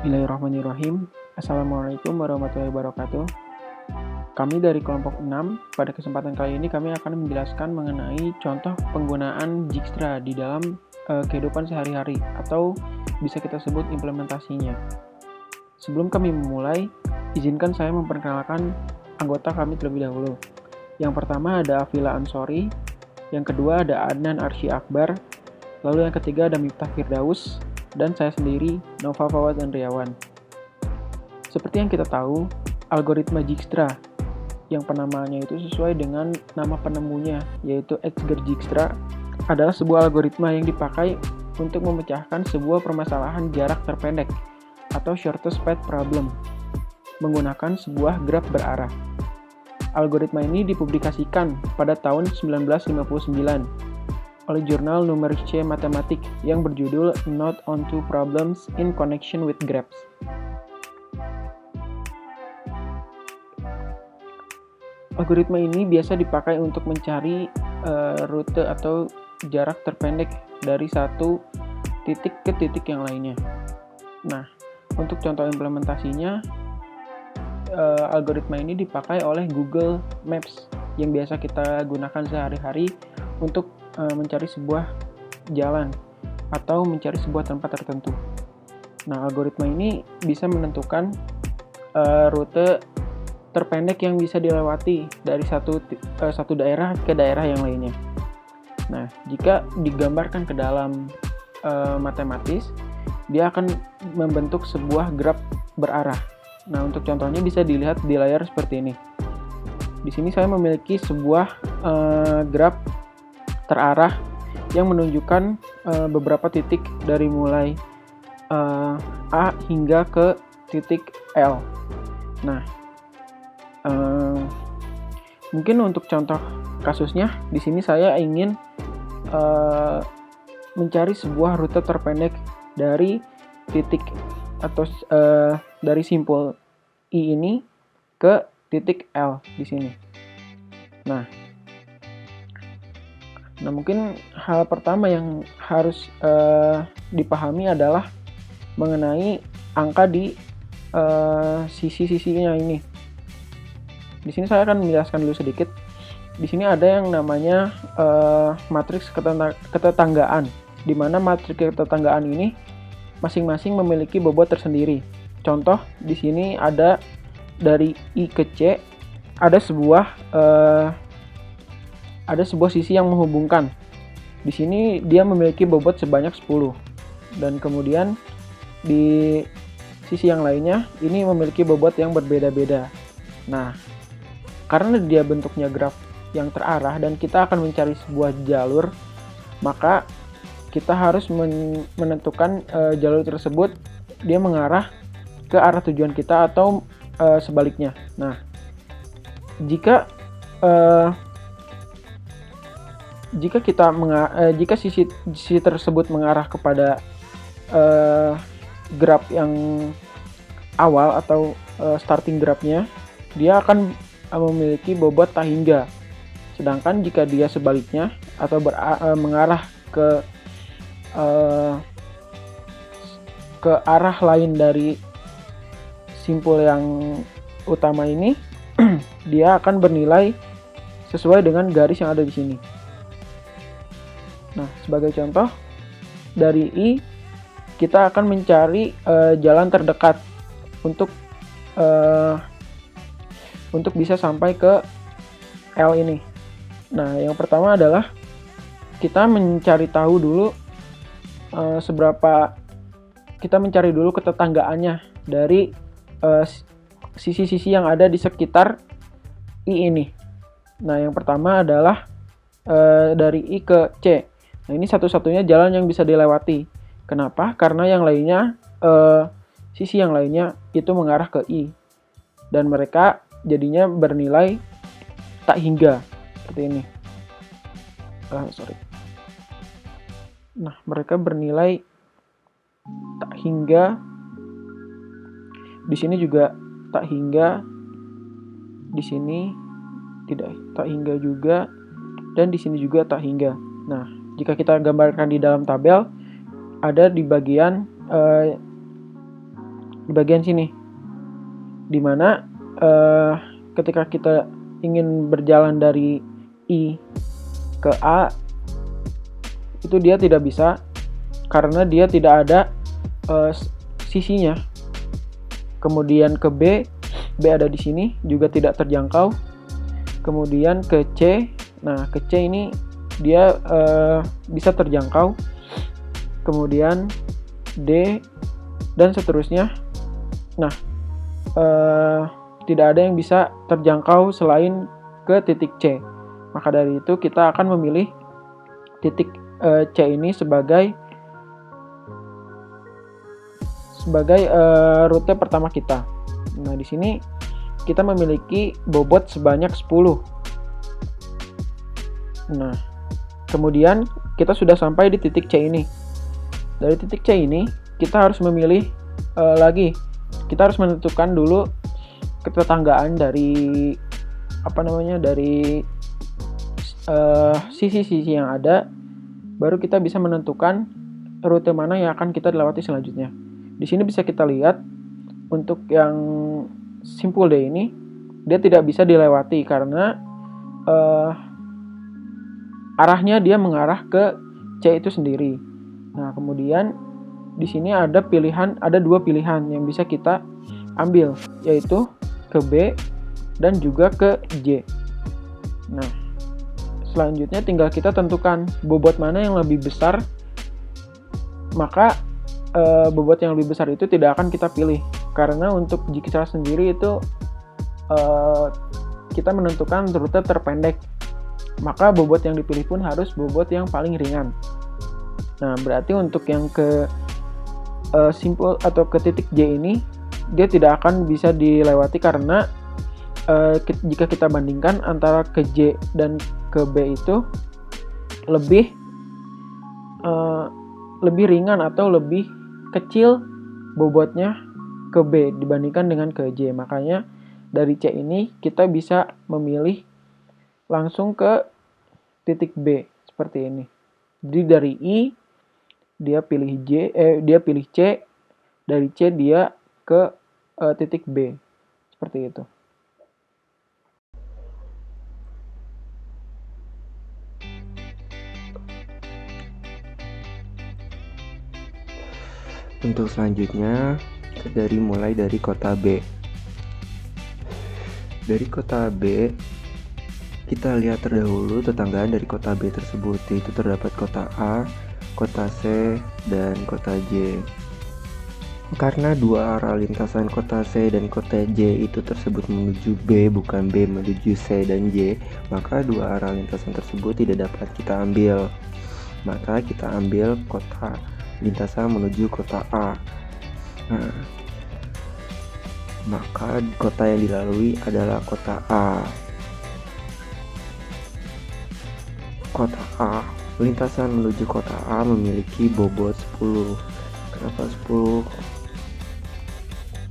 Bismillahirrahmanirrahim. Assalamualaikum warahmatullahi wabarakatuh. Kami dari kelompok 6, pada kesempatan kali ini kami akan menjelaskan mengenai contoh penggunaan Dijkstra di dalam kehidupan sehari-hari atau bisa kita sebut implementasinya. Sebelum kami memulai, izinkan saya memperkenalkan anggota kami terlebih dahulu. Yang pertama ada Afila Ansori, yang kedua ada Adnan Arsy Akbar, lalu yang ketiga ada Miftah Firdaus, dan saya sendiri, Nova Fawaz Andriawan. Seperti yang kita tahu, algoritma Dijkstra yang penamaannya itu sesuai dengan nama penemunya, yaitu Edgar Dijkstra, adalah sebuah algoritma yang dipakai untuk memecahkan sebuah permasalahan jarak terpendek atau shortest path problem menggunakan sebuah graf berarah. Algoritma ini dipublikasikan pada tahun 1959 oleh jurnal Numerische Mathematik yang berjudul Note on Two Problems in Connection with Graphs. Algoritma ini biasa dipakai untuk mencari rute atau jarak terpendek dari satu titik ke titik yang lainnya. Nah, untuk contoh implementasinya, algoritma ini dipakai oleh Google Maps yang biasa kita gunakan sehari-hari untuk mencari sebuah jalan atau mencari sebuah tempat tertentu. Nah, algoritma ini bisa menentukan rute terpendek yang bisa dilewati dari satu daerah ke daerah yang lainnya. Nah, jika digambarkan ke dalam matematis, dia akan membentuk sebuah graf berarah. Nah, untuk contohnya bisa dilihat di layar seperti ini. Di sini saya memiliki sebuah graf terarah yang menunjukkan beberapa titik dari mulai A hingga ke titik L. Nah, mungkin untuk contoh kasusnya, di sini saya ingin mencari sebuah rute terpendek dari titik atau dari simpul I ini ke titik L di sini. Nah, mungkin hal pertama yang harus dipahami adalah mengenai angka di sisi-sisinya ini. Di sini saya akan menjelaskan dulu sedikit. Di sini ada yang namanya matriks ketetanggaan, di mana matriks ketetanggaan ini masing-masing memiliki bobot tersendiri. Contoh di sini ada dari I ke C ada sebuah sisi yang menghubungkan. Di sini dia memiliki bobot sebanyak 10. Dan kemudian di sisi yang lainnya ini memiliki bobot yang berbeda-beda. Nah, karena dia bentuknya graf yang terarah dan kita akan mencari sebuah jalur, maka kita harus menentukan jalur tersebut dia mengarah ke arah tujuan kita atau sebaliknya. Nah, jika sisi tersebut mengarah kepada graf yang awal atau starting grafnya, dia akan memiliki bobot tak hingga. Sedangkan jika dia sebaliknya atau mengarah ke arah lain dari simpul yang utama ini, dia akan bernilai sesuai dengan garis yang ada di sini. Nah, sebagai contoh, dari I kita akan mencari jalan terdekat untuk bisa sampai ke L ini. Nah, yang pertama adalah kita mencari tahu dulu kita mencari dulu ketetanggaannya dari sisi-sisi yang ada di sekitar I ini. Nah, yang pertama adalah dari I ke C. Nah, ini satu-satunya jalan yang bisa dilewati. Kenapa? Karena yang lainnya, sisi yang lainnya itu mengarah ke I. Dan mereka jadinya bernilai tak hingga. Seperti ini. Nah, mereka bernilai tak hingga. Di sini juga tak hingga. Di sini tidak tak hingga juga. Dan di sini juga tak hingga. Nah, jika kita gambarkan di dalam tabel, ada di bagian di bagian sini, dimana ketika kita ingin berjalan dari I ke A, itu dia tidak bisa karena dia tidak ada sisinya. Kemudian ke B ada di sini juga tidak terjangkau. Kemudian ke C, nah ke C ini dia bisa terjangkau. Kemudian D dan seterusnya. Nah, tidak ada yang bisa terjangkau selain ke titik C. Maka dari itu kita akan memilih titik C ini sebagai rute pertama kita. Nah, di sini kita memiliki bobot sebanyak 10. Nah, kemudian kita sudah sampai di titik C ini. Dari titik C ini kita harus memilih lagi. Kita harus menentukan dulu ketetanggaan dari dari sisi-sisi yang ada, baru kita bisa menentukan rute mana yang akan kita lewati selanjutnya. Di sini bisa kita lihat untuk yang simpul D ini dia tidak bisa dilewati karena arahnya dia mengarah ke C itu sendiri. Nah, kemudian di sini ada dua pilihan yang bisa kita ambil, yaitu ke B dan juga ke J. Nah, selanjutnya tinggal kita tentukan bobot mana yang lebih besar, maka bobot yang lebih besar itu tidak akan kita pilih. Karena untuk Dijkstra sendiri itu kita menentukan rute terpendek, maka bobot yang dipilih pun harus bobot yang paling ringan. Nah, berarti untuk yang ke simpul atau ke titik J ini dia tidak akan bisa dilewati karena jika kita bandingkan antara ke J dan ke B itu lebih ringan atau lebih kecil bobotnya ke B dibandingkan dengan ke J. Makanya dari C ini kita bisa memilih langsung ke titik B seperti ini. Jadi dari I dia pilih C, dari C dia ke titik B. Seperti itu. Untuk selanjutnya, mulai dari kota B. Dari kota B, kita lihat terdahulu tetanggaan dari kota B tersebut, yaitu terdapat kota A, kota C, dan kota J. Karena dua arah lintasan kota C dan kota J itu tersebut menuju B, bukan B menuju C dan J, maka dua arah lintasan tersebut tidak dapat kita ambil. Maka kita ambil kota lintasan menuju kota A. Nah, maka kota yang dilalui adalah kota A. Kota A, lintasan menuju kota A memiliki bobot 10. Kenapa 10?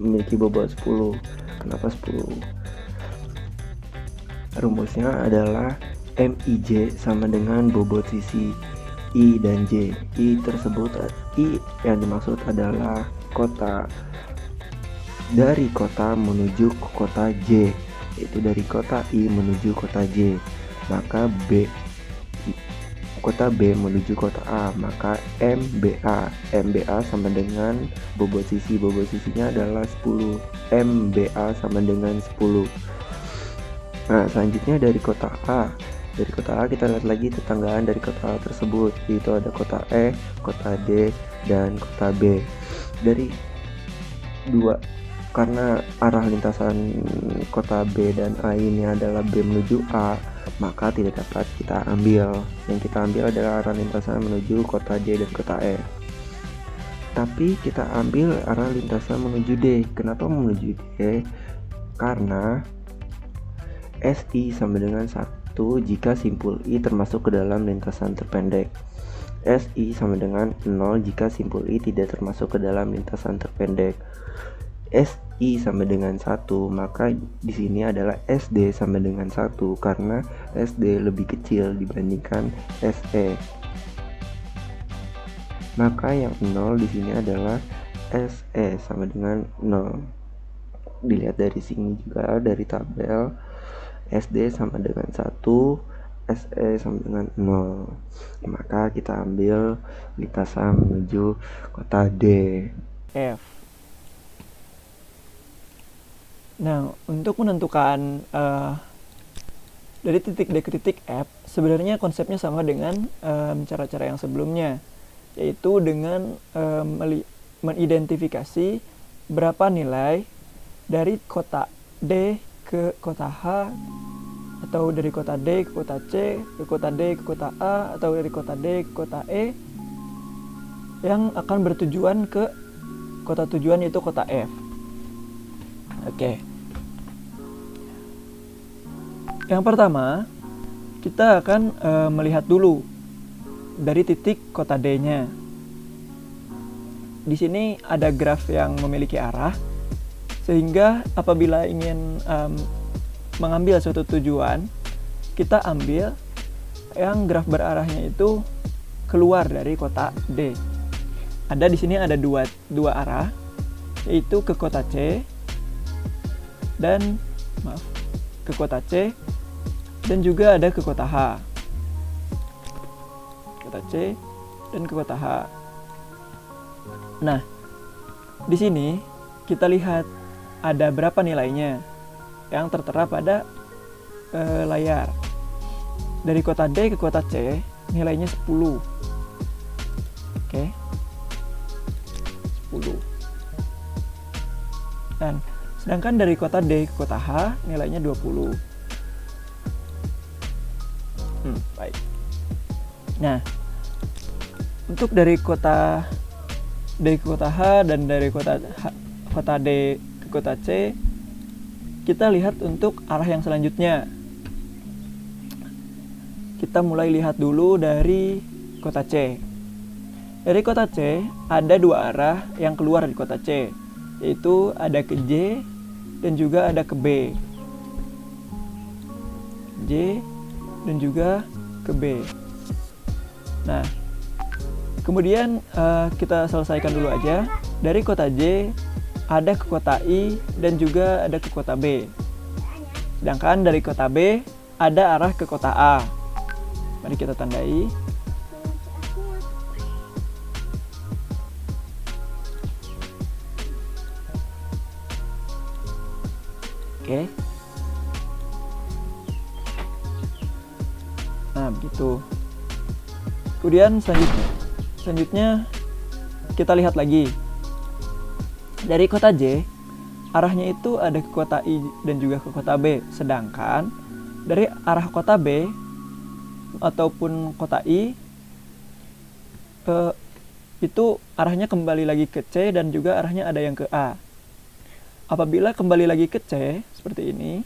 Memiliki bobot 10. Kenapa 10? Rumusnya adalah MIJ sama dengan bobot sisi I dan J. I yang dimaksud adalah kota. Dari kota menuju ke kota J, yaitu dari kota I menuju kota J. Maka kota B menuju kota A, maka MBA sama dengan bobot sisinya adalah 10. MBA sama dengan 10. Nah, selanjutnya dari kota A. Dari kota A kita lihat lagi tetanggaan dari kota A tersebut, yaitu ada kota E, kota D, dan kota B. Karena arah lintasan kota B dan A ini adalah B menuju A, maka tidak dapat kita ambil. Yang kita ambil adalah arah lintasan menuju kota J dan kota E. Tapi kita ambil arah lintasan menuju D. Kenapa menuju D? Karena SI sama dengan 1 jika simpul I termasuk ke dalam lintasan terpendek. SI sama dengan 0 jika simpul I tidak termasuk ke dalam lintasan terpendek. SI sama dengan 1, maka di sini adalah SD sama dengan 1 karena SD lebih kecil dibandingkan SE. Maka yang 0 di sini adalah SE sama dengan 0. Dilihat dari sini juga, dari tabel, SD sama dengan 1, SE sama dengan 0. Maka kita ambil lintasan menuju kota D. F. Nah, untuk menentukan dari titik D ke titik F, sebenarnya konsepnya sama dengan cara-cara yang sebelumnya, yaitu dengan mengidentifikasi berapa nilai dari kota D ke kota H, atau dari kota D ke kota C, ke kota D ke kota A, atau dari kota D ke kota E, yang akan bertujuan ke kota tujuan, yaitu kota F. Oke. Yang pertama, kita akan melihat dulu dari titik kota D-nya. Di sini ada graf yang memiliki arah, sehingga apabila ingin mengambil suatu tujuan, kita ambil yang graf berarahnya itu keluar dari kota D. Ada di sini ada dua arah, yaitu ke kota C dan ke kota C, dan juga ada ke kota H. Kota C dan ke kota H. Nah, di sini kita lihat ada berapa nilainya yang tertera pada layar. Dari kota D ke kota C nilainya 10. Oke. 10. Dan sedangkan dari kota D ke kota H nilainya 20. Baik. Nah, untuk dari kota D ke kota H dan dari kota D ke kota C, kita lihat untuk arah yang selanjutnya. Kita mulai lihat dulu dari kota C. Dari kota C ada dua arah yang keluar dari kota C, yaitu ada ke J dan juga ada ke B. J dan juga ke B. Nah, kemudian kita selesaikan dulu aja. Dari kota J ada ke kota I dan juga ada ke kota B. Sedangkan dari kota B ada arah ke kota A. Mari kita tandai. Oke. Nah, begitu. Kemudian selanjutnya kita lihat lagi. Dari kota J, arahnya itu ada ke kota I dan juga ke kota B. Sedangkan dari arah kota B ataupun kota I itu arahnya kembali lagi ke C dan juga arahnya ada yang ke A. Apabila kembali lagi ke C seperti ini,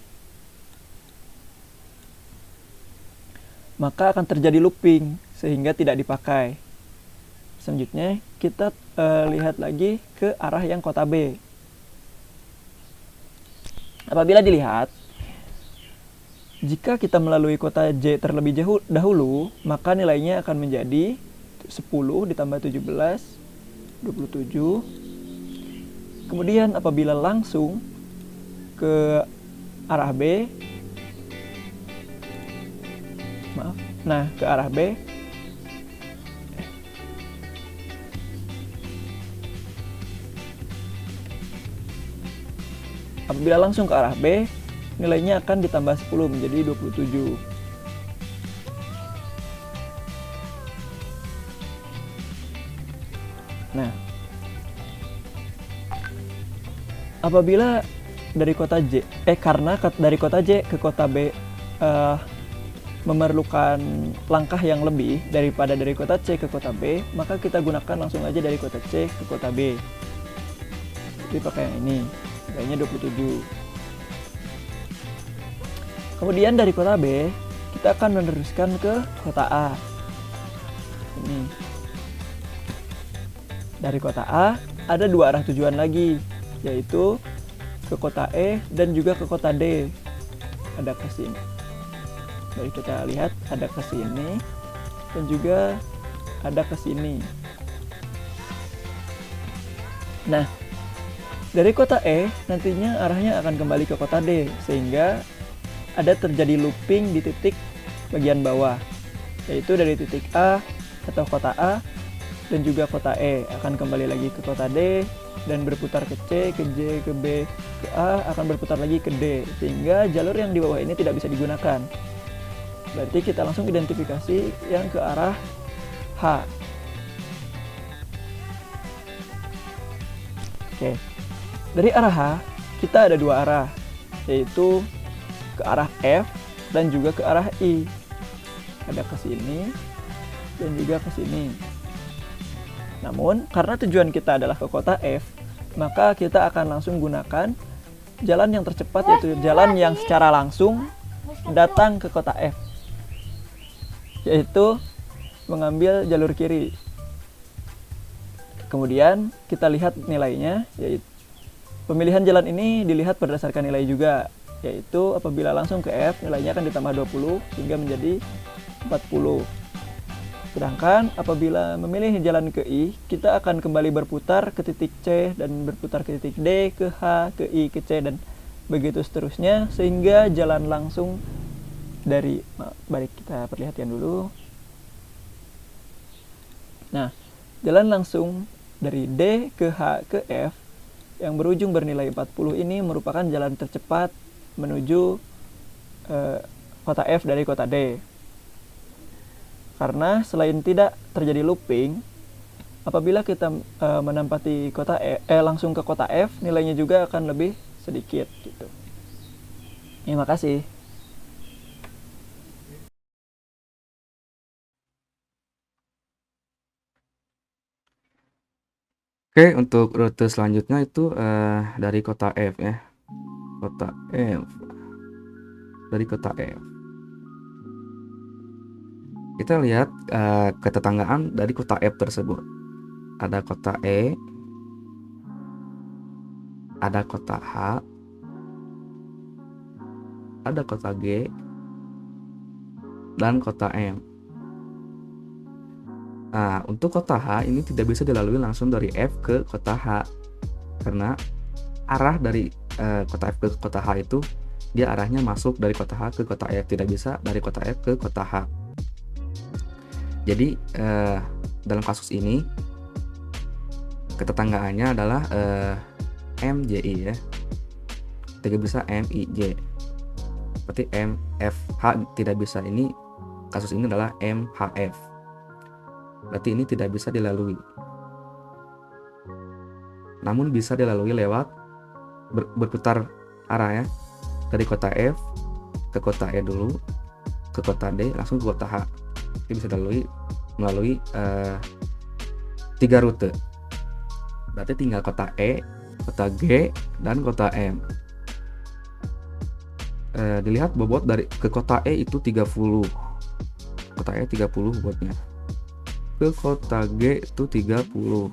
maka akan terjadi looping sehingga tidak dipakai. Selanjutnya kita lihat lagi ke arah yang kota B. Apabila dilihat, jika kita melalui kota J terlebih dahulu, maka nilainya akan menjadi 10 ditambah 17, 27. Kemudian apabila langsung ke arah B, ke arah B, apabila langsung ke arah B, nilainya akan ditambah 10 menjadi 27. Nah, apabila dari kota J, karena dari kota J ke kota B memerlukan langkah yang lebih daripada dari kota C ke kota B, maka kita gunakan langsung aja dari kota C ke kota B. Jadi pakai yang ini, nilainya 27. Kemudian dari kota B, kita akan meneruskan ke kota A. Ini. Dari kota A, ada dua arah tujuan lagi, yaitu ke kota E dan juga ke kota D. Ada ke sini. Mari kita lihat, ada ke sini dan juga ada ke sini. Nah, dari kota E nantinya arahnya akan kembali ke kota D, sehingga ada terjadi looping di titik bagian bawah, yaitu dari titik A atau kota A dan juga kota E akan kembali lagi ke kota D dan berputar ke C, ke J, ke B, ke A, akan berputar lagi ke D, sehingga jalur yang di bawah ini tidak bisa digunakan. Berarti kita langsung identifikasi yang ke arah H. Oke, dari arah H kita ada dua arah, yaitu ke arah F dan juga ke arah I. Ada ke sini dan juga ke sini. Namun, karena tujuan kita adalah ke kota F, maka kita akan langsung gunakan jalan yang tercepat, yaitu jalan yang secara langsung datang ke kota F, yaitu mengambil jalur kiri. Kemudian kita lihat nilainya, yaitu pemilihan jalan ini dilihat berdasarkan nilai juga, yaitu apabila langsung ke F nilainya akan ditambah 20 hingga menjadi 40. Sedangkan apabila memilih jalan ke I, kita akan kembali berputar ke titik C dan berputar ke titik D, ke H, ke I, ke C, dan begitu seterusnya, sehingga jalan langsung dari, balik kita perlihatkan dulu. Nah, jalan langsung dari D ke H ke F yang berujung bernilai 40 ini merupakan jalan tercepat menuju kota F dari kota D. Karena selain tidak terjadi looping, apabila kita menempati kota langsung ke kota F, nilainya juga akan lebih sedikit gitu. Terima kasih. Oke, untuk rute selanjutnya itu dari kota F ya. Kota F. Dari kota F. Kita lihat ketetanggaan dari kota F tersebut. Ada kota E, ada kota H, ada kota G, dan kota M. Nah, untuk kota H ini tidak bisa dilalui langsung dari F ke kota H, karena arah dari kota F ke kota H itu dia arahnya masuk dari kota H ke kota F, tidak bisa dari kota F ke kota H. Jadi dalam kasus ini ketetanggaannya adalah MJI ya, tidak bisa MIJ. Berarti MFH tidak bisa, ini kasus ini adalah MHF. Berarti ini tidak bisa dilalui. Namun bisa dilalui lewat berputar arah ya. Dari kota F ke kota E dulu, ke kota D, langsung ke kota H. Ini bisa dilalui melalui 3 rute. Berarti tinggal kota E, kota G, dan kota M. Dilihat bobot dari ke kota E itu 30. Kota E 30 bobotnya. Ke kota G itu 30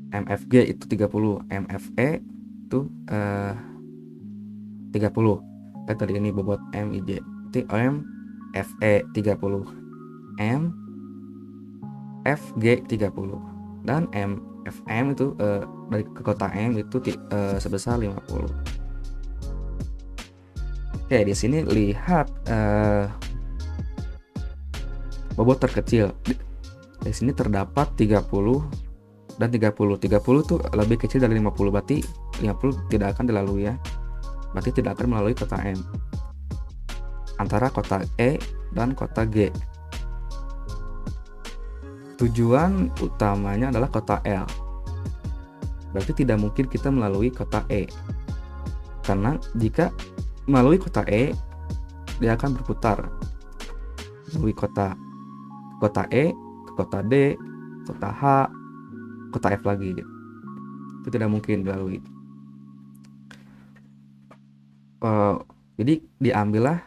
MFG itu 30, MFE itu 30. Tadi ini bobot MIJ. Berarti MFE 30, MFG 30, dan MFM itu dari ke kota M itu sebesar 50. Oke, di sini lihat bobot terkecil. Di sini terdapat 30 dan 30. 30 itu lebih kecil dari 50, berarti 50 tidak akan dilalui ya. Berarti tidak akan melalui kota M. Antara kota E dan kota G. Tujuan utamanya adalah kota L. Berarti tidak mungkin kita melalui kota E. Karena jika melalui kota E, dia akan berputar melalui kota E, ke kota D, kota H, kota F lagi. Itu tidak mungkin dilalui. Jadi diambillah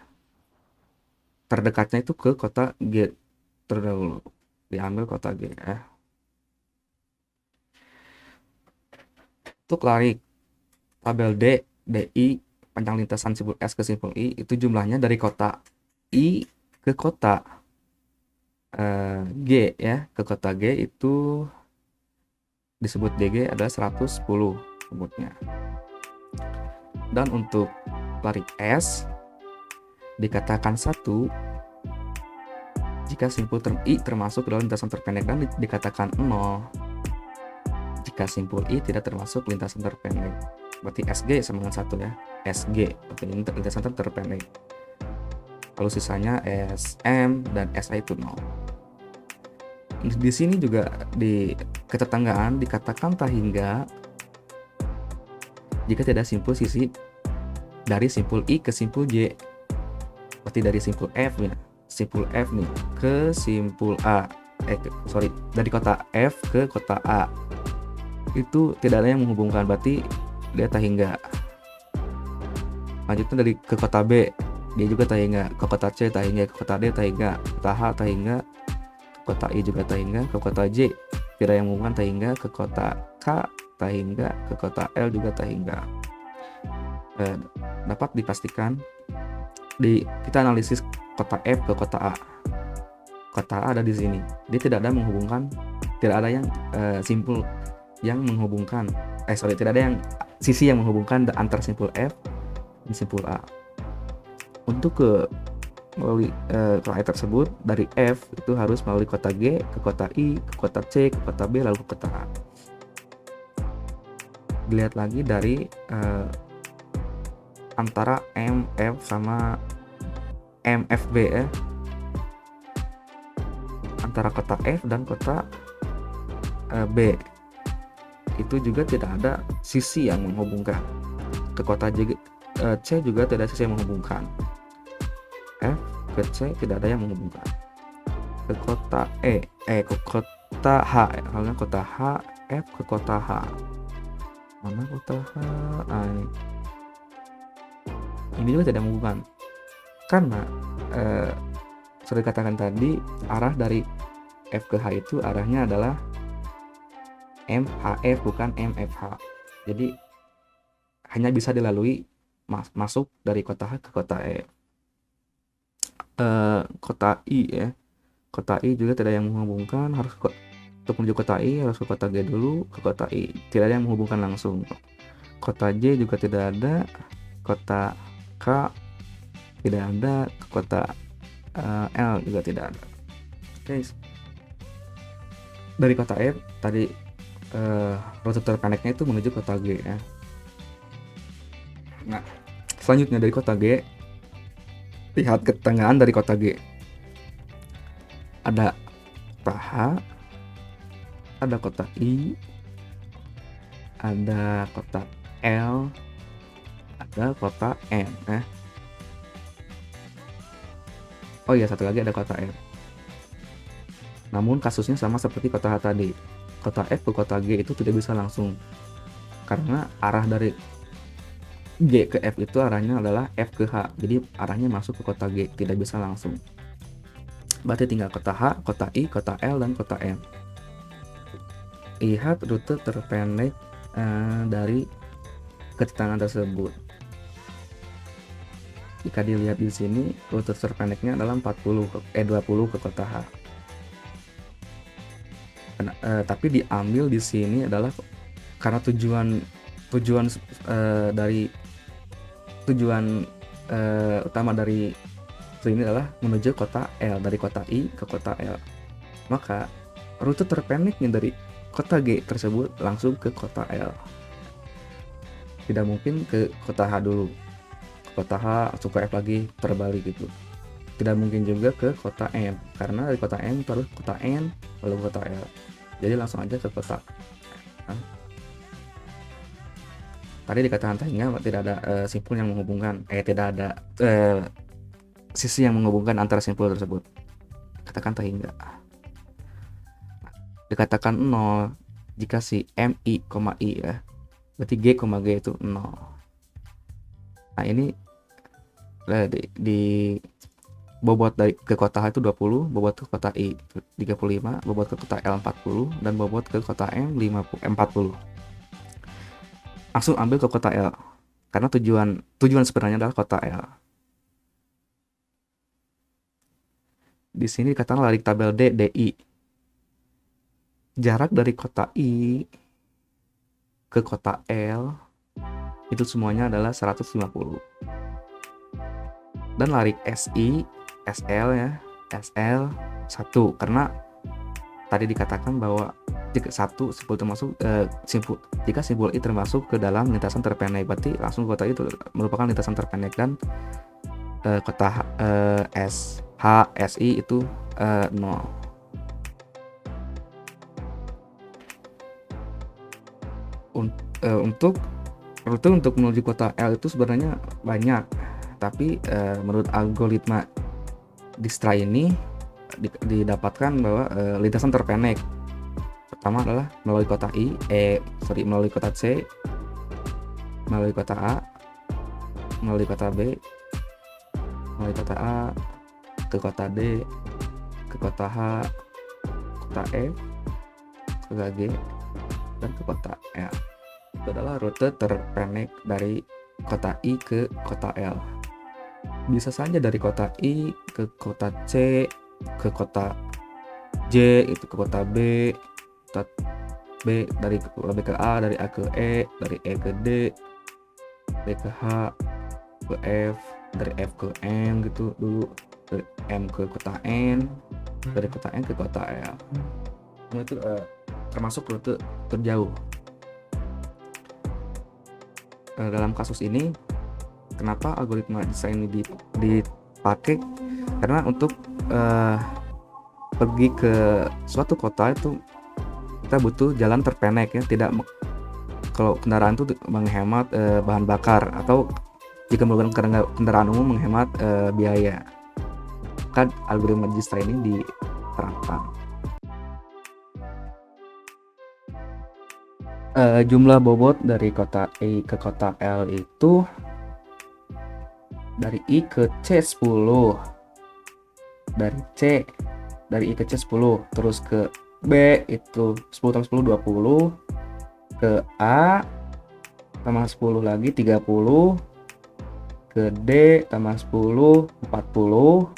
terdekatnya itu ke kota G terdahulu. Diambil kota G ya. Untuk lari tabel D, DI, panjang lintasan simpul S ke simpul I, itu jumlahnya dari kota I ke kota G ya, ke kota G itu disebut DG adalah 110 sebutnya. Dan untuk lari S dikatakan 1 jika simpul I termasuk dalam lintasan terpendek, dan dikatakan 0 jika simpul I tidak termasuk lintasan terpendek. Berarti SG sama dengan 1 ya. SG berarti lintasan terpendek. Lalu sisanya SM dan SA itu 0. Di sini juga di ketetanggaan dikatakan tak hingga jika tidak simpul sisi dari simpul I ke simpul J. Berarti dari simpul F nih, simpul F nih ke simpul A. Dari kota F ke kota A. Itu tidak ada yang menghubungkan, berarti dia tak hingga. Lanjutnya dari ke kota B, dia juga tak hingga. Ke kota C tak hingga, ke kota D tak hingga, ke kota H tak hingga, ke kota I juga tak hingga, ke kota J tidak yang menghubungkan tak hingga, ke kota K tak hingga, ke kota L juga tak hingga. Dapat dipastikan kita analisis kota F ke kota A. Kota A ada di sini. Dia tidak ada menghubungkan, tidak ada yang simpul yang menghubungkan. Tidak ada yang sisi yang menghubungkan antar simpul F dan simpul A. Untuk melalui kota tersebut dari F itu harus melalui kota G ke kota I, ke kota C, ke kota B, lalu ke kota A. Dilihat lagi dari antara MF sama MFB ya, antara kota F dan kota B itu juga tidak ada sisi yang menghubungkan. Ke kota C juga tidak ada sisi yang menghubungkan. F ke C tidak ada yang menghubungkan. Ke kota ke kota H, halnya kota H, F ke kota H. Mana kota H? Ini juga tidak menghubungkan. Karena sudah dikatakan tadi, arah dari F ke H itu arahnya adalah MHF bukan MFH. Jadi hanya bisa dilalui masuk dari kota H ke kota E. Kota I ya. Kota I juga tidak yang menghubungkan, harus untuk menuju kota I harus ke kota G dulu, ke kota I. Tidak ada yang menghubungkan langsung. Kota J juga tidak ada, kota K tidak ada, ke kota L juga tidak ada. Oke. Dari kota F tadi rute terpendeknya itu menuju kota G ya. Nah, selanjutnya dari kota G, lihat ketengahan dari kota G. Ada kota H, ada kota I, ada kota L, ada kota M ya. Oh iya, satu lagi ada kota F. Namun kasusnya sama seperti kota H tadi. Kota F ke kota G itu tidak bisa langsung. Karena arah dari G ke F itu arahnya adalah F ke H. Jadi arahnya masuk ke kota G, tidak bisa langsung. Berarti tinggal kota H, kota I, kota L, dan kota M. Lihat rute terpendek dari ketenangan tersebut. Jika dilihat di sini, rute terpendeknya adalah 20 ke kota H. Tapi diambil di sini adalah karena tujuan utama dari ini adalah menuju kota L, dari kota I ke kota L. Maka rute terpendeknya dari kota G tersebut langsung ke kota L. Tidak mungkin ke kota H dulu, ke kota H langsung ke F lagi, terbalik gitu. Tidak mungkin juga ke kota M, karena dari kota M terus kota N lalu kota L. Jadi langsung aja ke kota. Tadi dikatakan tadinya tidak ada simpul yang menghubungkan, tidak ada sisi yang menghubungkan antara simpul tersebut. Katakan tak hingga. Dikatakan 0 jika si MI, I ya. Berarti G, G itu 0. Nah ini di bobot dari ke kota H itu 20, bobot ke kota I 35, bobot ke kota L 40, dan bobot ke kota M 40. Langsung ambil ke kota L, karena tujuan sebenarnya adalah kota L. di sini dikatakan lari tabel D, DI. Jarak dari kota I ke kota L itu semuanya adalah 150. Dan lari SI, SL ya, SL 1 karena tadi dikatakan bahwa jika simpul I termasuk ke dalam lintasan terpendek, berarti langsung kota itu merupakan lintasan terpendek, dan kota SI itu 0. Untuk rute untuk menuju kota L itu sebenarnya banyak, tapi menurut algoritma Dijkstra ini didapatkan bahwa lintasan terpendek pertama adalah melalui kota melalui kota C, melalui kota A, melalui kota B, melalui kota A, ke kota D, ke kota H, kota E, ke kota G, dan ke kota L. Itu adalah rute terpendek dari kota I ke kota L. Bisa saja dari kota I ke kota C, ke kota J, itu ke kota B, kota B, dari B ke A, dari A ke E, dari E ke D, D ke H, ke F, dari F ke M gitu dulu, dari M ke kota N, dari kota N ke kota L. Itu termasuk rute terjauh. Dalam kasus ini, kenapa algoritma Dijkstra ini dipakai? Karena untuk pergi ke suatu kota itu kita butuh jalan terpendek ya, tidak kalau kendaraan itu menghemat bahan bakar, atau jika menggunakan kendaraan umum menghemat biaya. Kan algoritma Dijkstra ini diterapkan. Jumlah bobot dari kota I ke kota L itu dari I ke C 10, dari I ke C 10, terus ke B itu 10 tambah 10 20, ke A tambah 10 lagi 30, ke D tambah 10 40,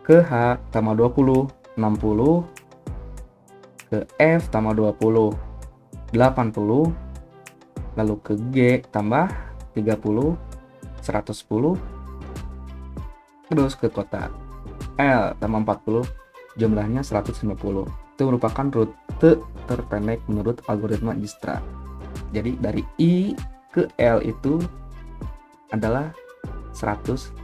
ke H tambah 20 60, ke F tambah 20 80, lalu ke G tambah 30 110, terus ke kota L tambah 40, jumlahnya 150. Itu merupakan rute terpendek menurut algoritma Dijkstra. Jadi dari I ke L itu adalah 150.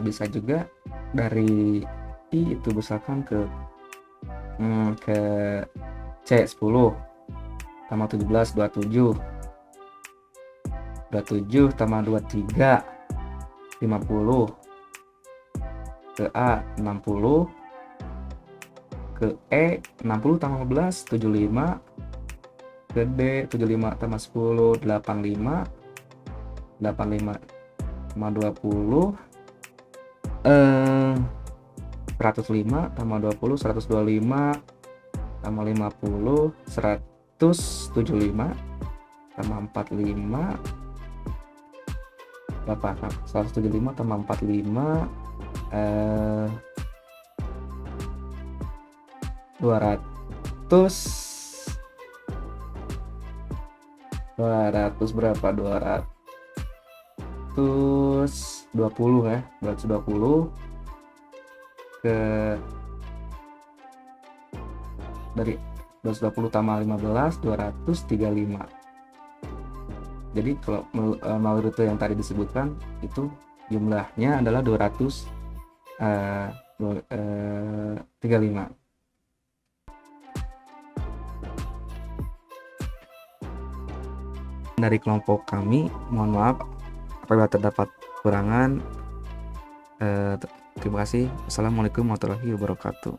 Bisa juga dari I itu misalkan ke C10 tambah 17 27, 27 tambah 23 50, ke A 60, ke E 60 tambah 15 75, ke D 75 tambah 10 85, 85 tambah 20 105 tambah 20 125 tambah 50 175 tambah 45 berapa? 175 tambah 45 200 berapa? 220 ya, 220 ke dari 220 tambah 15 235. Jadi kalau melalui rute yang tadi disebutkan itu jumlahnya adalah 235. Dari kelompok kami, mohon maaf apabila terdapat kekurangan. Terima kasih. Assalamualaikum warahmatullahi wabarakatuh.